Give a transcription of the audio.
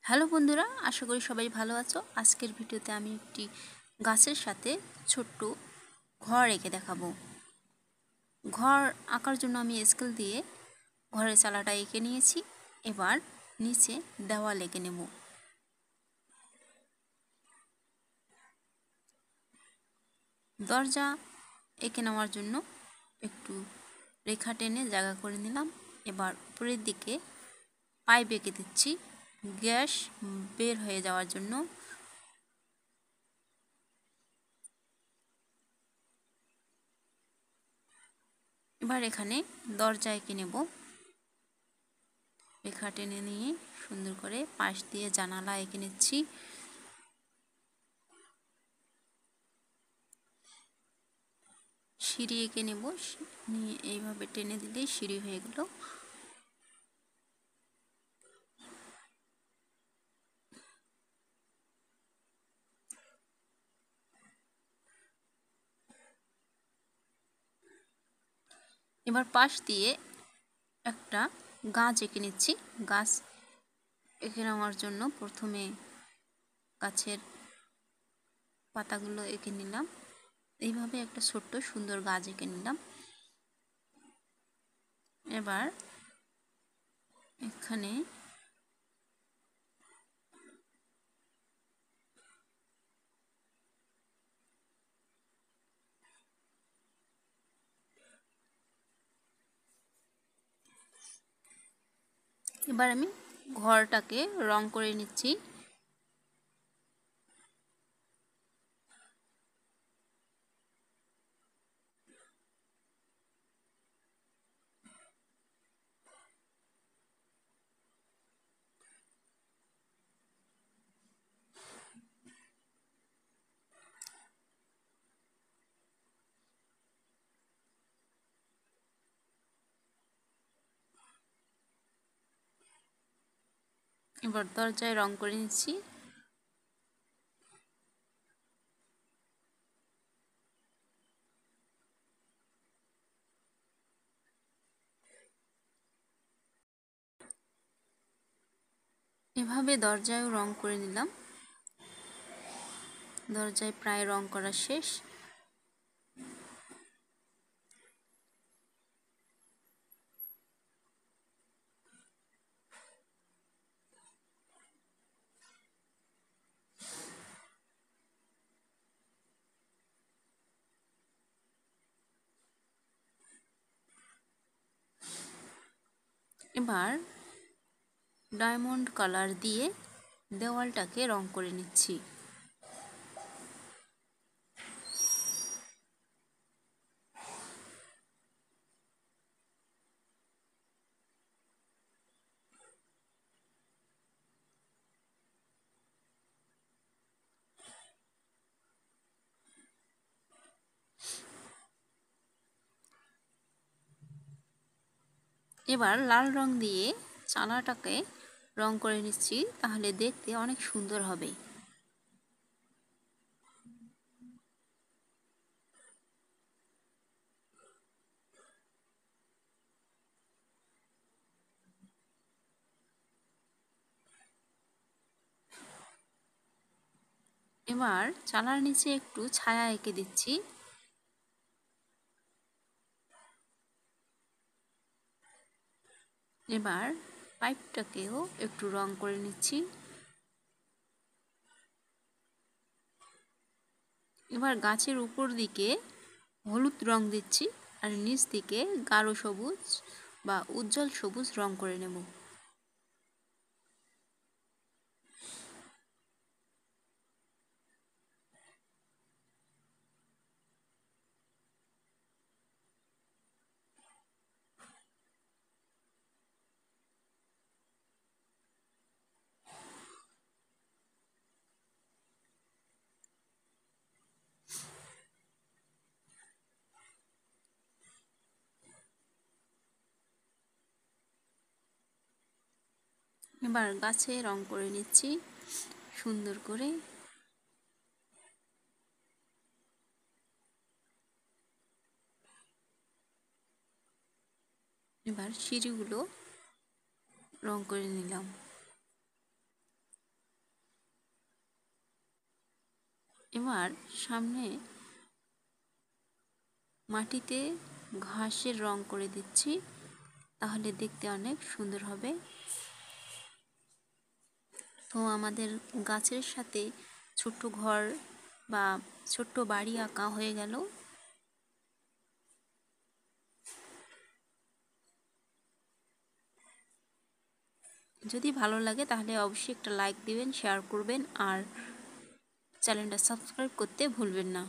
Hello বন্ধুরা, আশা করি সবাই ভালো আছো। আজকের ভিডিওতে আমি একটি গাছের সাথে ছোট্ট ঘর এঁকে দেখাবো। ঘর আঁকার জন্য আমি স্কেল দিয়ে ঘরের চালাটা এঁকে নিয়েছি। এবার নিচে দেওয়াল এঁকে নেব। দরজা এঁকে নেওয়ার জন্য একটু রেখা টেনে জায়গা করে নিলাম। এবার উপরের দিকে পাইপ এঁকে দিচ্ছি গ্যাস বের হয়ে যাওয়ার জন্য। এবার এখানে দরজা এঁকে নেব। রেখা টেনে নিয়ে সুন্দর করে পাশ দিয়ে জানালা এঁকে নিচ্ছি। সিঁড়ি এঁকে নেব, নিয়ে এইভাবে টেনে দিলেই সিঁড়ি হয়ে গেল। এবার পাশ দিয়ে একটা গাছ এঁকে নিচ্ছি। গাছ এঁকে নেওয়ার জন্য প্রথমে গাছের পাতাগুলো এঁকে নিলাম। এইভাবে একটা ছোট্ট সুন্দর গাছ এঁকে নিলাম। এবার এখানে এবার আমি ঘরটাকে রং করে নিচ্ছি। এবার দরজায় রং করে নিচ্ছি। এভাবে দরজায়ও রং করে নিলাম। দরজায় প্রায় রং করা শেষ। এবার ডায়মন্ড কালার দিয়ে দেওয়ালটাকে রং করে নিচ্ছি। এবার লাল রং দিয়ে চালাটাকে রং করে নিচ্ছি, তাহলে দেখতে অনেক সুন্দর হবে। এবার চালার নিচে একটু ছায়া এঁকে দিচ্ছি। এবার পাইপটাকেও একটু রং করে নিচ্ছি। এবার গাছের উপর দিকে হলুদ রং দিচ্ছি, আর নিচ দিকে গাঢ় সবুজ বা উজ্জ্বল সবুজ রং করে নেব। এবার গাছে রং করে নিচ্ছি সুন্দর করে। এবার সিঁড়িগুলো রং করে নিলাম। এবার সামনে মাটিতে ঘাসের রং করে দিচ্ছি, তাহলে দেখতে অনেক সুন্দর হবে। তো আমাদের গাছের সাথে ছোট্ট ঘর বা ছোট্ট বাড়ি আঁকা হয়ে গেল। যদি ভালো লাগে তাহলে অবশ্যই একটা লাইক দিবেন, শেয়ার করবেন আর চ্যানেলটা সাবস্ক্রাইব করতে ভুলবেন না।